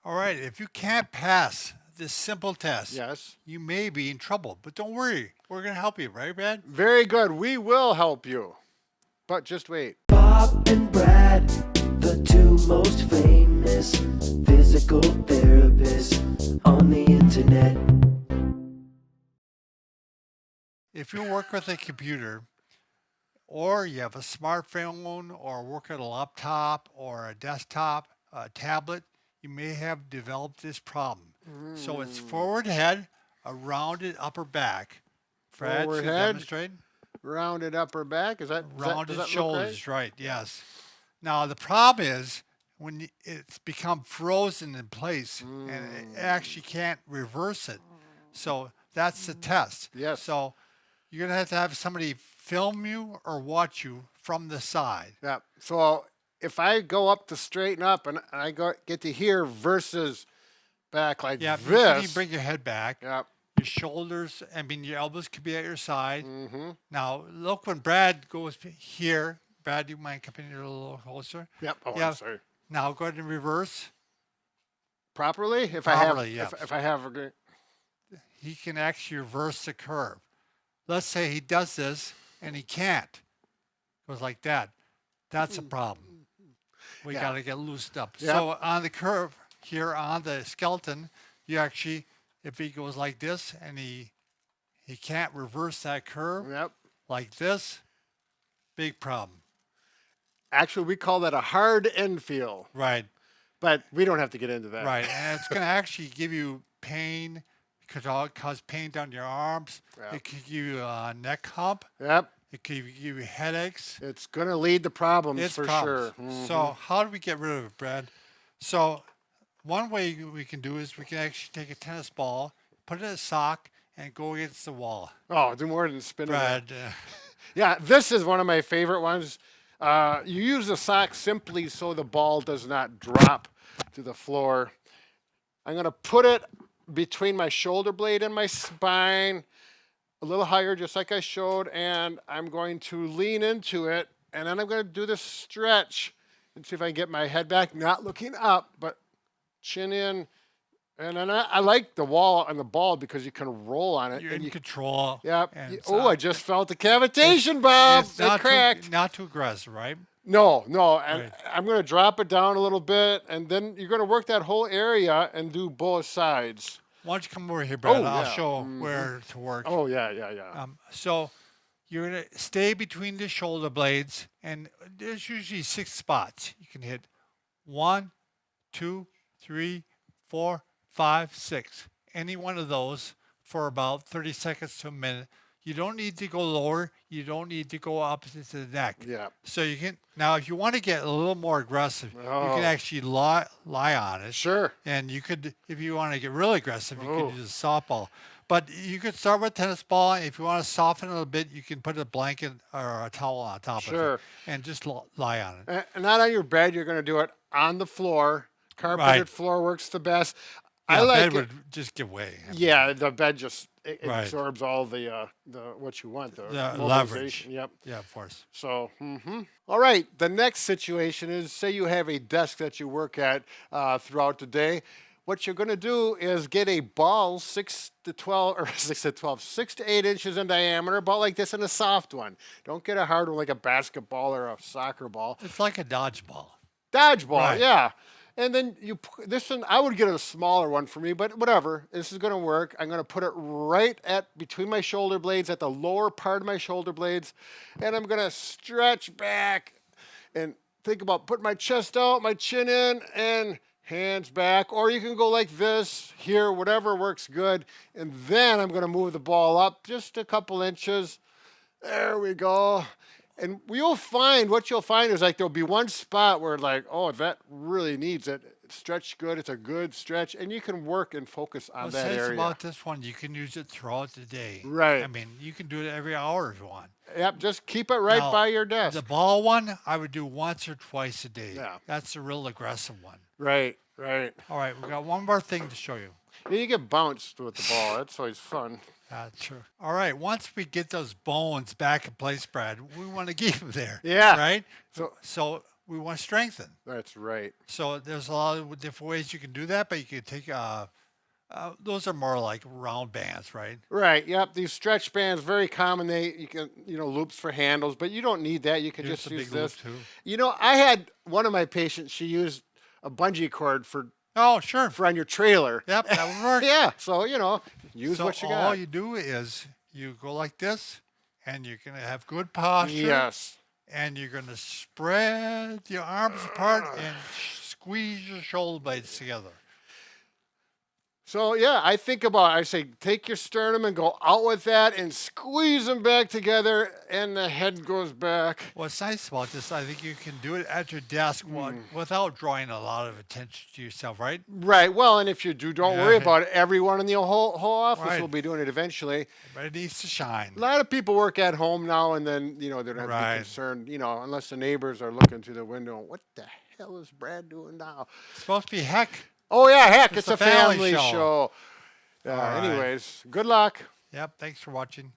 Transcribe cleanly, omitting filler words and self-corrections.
All right, if you can't pass this simple test, Yes. you may be in trouble. But don't worry, we're going to help you, right, Brad? Very good. We will help you. But just wait. Bob and Brad, the two most famous physical therapists on the internet. If you work with a computer, or you have a smartphone, or work at a laptop, or a desktop, a tablet, you may have developed this problem. So it's forward head, a rounded upper back. Brad, Forward should I head. demonstrate? Rounded upper back. Does that Rounded look shoulders, right? right? Yes. Now the problem is when it's become frozen in place and it actually can't reverse it. So that's the test. Yes. So you're gonna have to have somebody film you or watch you from the side. Yeah. So if I go up to straighten up and I get to here versus back like Yeah, this. you bring your head back. Yeah. Your shoulders, I mean, your elbows could be at your side. Mm-hmm. Now, look when Brad goes here. Brad, do you mind coming here a little closer? Yep. Oh, Yeah. I'm sorry. Now, go ahead and reverse. Properly? If Properly, I have, yeah. if I have a He can actually reverse the curve. Let's say he does this and he can't. Goes like that. That's a problem. We Yeah. got to get loosened up. Yep. So on the curve here on the skeleton, you actually, if he goes like this and he can't reverse that curve Yep. like this, big problem. Actually, we call that a hard end feel, Right, but we don't have to get into that. right. And it's going to actually give you pain. It could cause pain down your arms. Yeah. It could give you a neck hump. Yep. It could give you headaches. It's going to lead to problems It's for problems. sure. Mhm. So how do we get rid of it, Brad? So one way we can do is we can actually take a tennis ball, put it in a sock, and go against the wall. Oh, do more than spin it. Brad, Yeah, this is one of my favorite ones. You use the sock simply so the ball does not drop to the floor. I'm going to put it between my shoulder blade and my spine, a little higher, just like I showed, and I'm going to lean into it, and then I'm going to do this stretch and see if I can get my head back, not looking up, but chin in. And then I like the wall and the ball because you can roll on it. you're and in you, control. yep. and it's Oh, not- I just felt the cavitation, Bob. it's It not cracked. not too aggressive, right? No, no. And Right. I'm going to drop it down a little bit, and then you're going to work that whole area and do both sides. Why don't you come over here, Brad? Oh, I'll yeah. show where to work. Oh, yeah. So you're going to stay between the shoulder blades, and there's usually 6 spots. You can hit 1, 2, 3, 4, 5, 6. Any one of those for about 30 seconds to a minute. You don't need to go lower. You don't need to go up to the neck. Yeah. So you can, now if you want to get a little more aggressive, you Oh. can actually lie on it. Sure. And you could, if you want to get really aggressive, you Oh. could use a softball. But you could start with tennis ball. If you want to soften it a bit, you can put a blanket or a towel on top of Sure. it and just lie on it. And not on your bed. You're going to do it on the floor. Carpeted Right. floor works the best. Yeah, I like bed it. would just give way. I mean, Yeah, the bed just Right. absorbs all the what you want. The leverage. mobilization. Yep. Yeah, of course. So, all right. The next situation is, say you have a desk that you work at throughout the day. What you're going to do is get a ball 6 to 8 inches in diameter, about like this, and a soft one. Don't get a hard one like a basketball or a soccer ball. It's like a dodgeball. Dodgeball, Right. yeah. And then this one, I would get a smaller one for me, but whatever. This is going to work. I'm going to put it right at between my shoulder blades, at the lower part of my shoulder blades, and I'm going to stretch back and think about putting my chest out, my chin in, and hands back. Or you can go like this, here, whatever works good. And then I'm going to move the ball up just a couple inches. There we go. And what you'll find is like there'll be one spot where like, oh, that really needs it. Stretch good. It's a good stretch. And you can work and focus on What's that nice area. about this one, you can use it throughout the day. Right. I mean, you can do it every hour if you want. Yep, just keep it right Now, by your desk. The ball one, I would do once or twice a day. Yeah. That's the real aggressive one. Right. All right, we got one more thing to show you. You get bounced with the ball. That's always fun. That's true. All right, once we get those bones back in place, Brad, we want to keep them there. Yeah. Right? So- So we want to strengthen. That's right. So there's a lot of different ways you can do that, but you can take those are more like round bands, right? Right. Yep. These stretch bands very common. You can loops for handles, but you don't need that. You can Here's just the use big loop, this. too. I had one of my patients. She used a bungee cord for Oh, sure. on your trailer. Yep, that would work. Yeah. So use So what you all got. you do is you go like this, and you're gonna have good posture. Yes. And you're gonna spread your arms apart and squeeze your shoulder blades together. So I say take your sternum and go out with that and squeeze them back together, and the head goes back. What's nice about this, I think you can do it at your desk without drawing a lot of attention to yourself, right? Right. Well, and if you do, don't worry about it. Everyone in the whole office Right. will be doing it eventually. But it needs to shine. A lot of people work at home now, and then they don't have to be Right. concerned. Unless the neighbors are looking through the window. What the hell is Brad doing now? It's supposed to be heck. Oh yeah, heck, it's a a family family show. show. All right. Anyways, good luck. Yep, thanks for watching.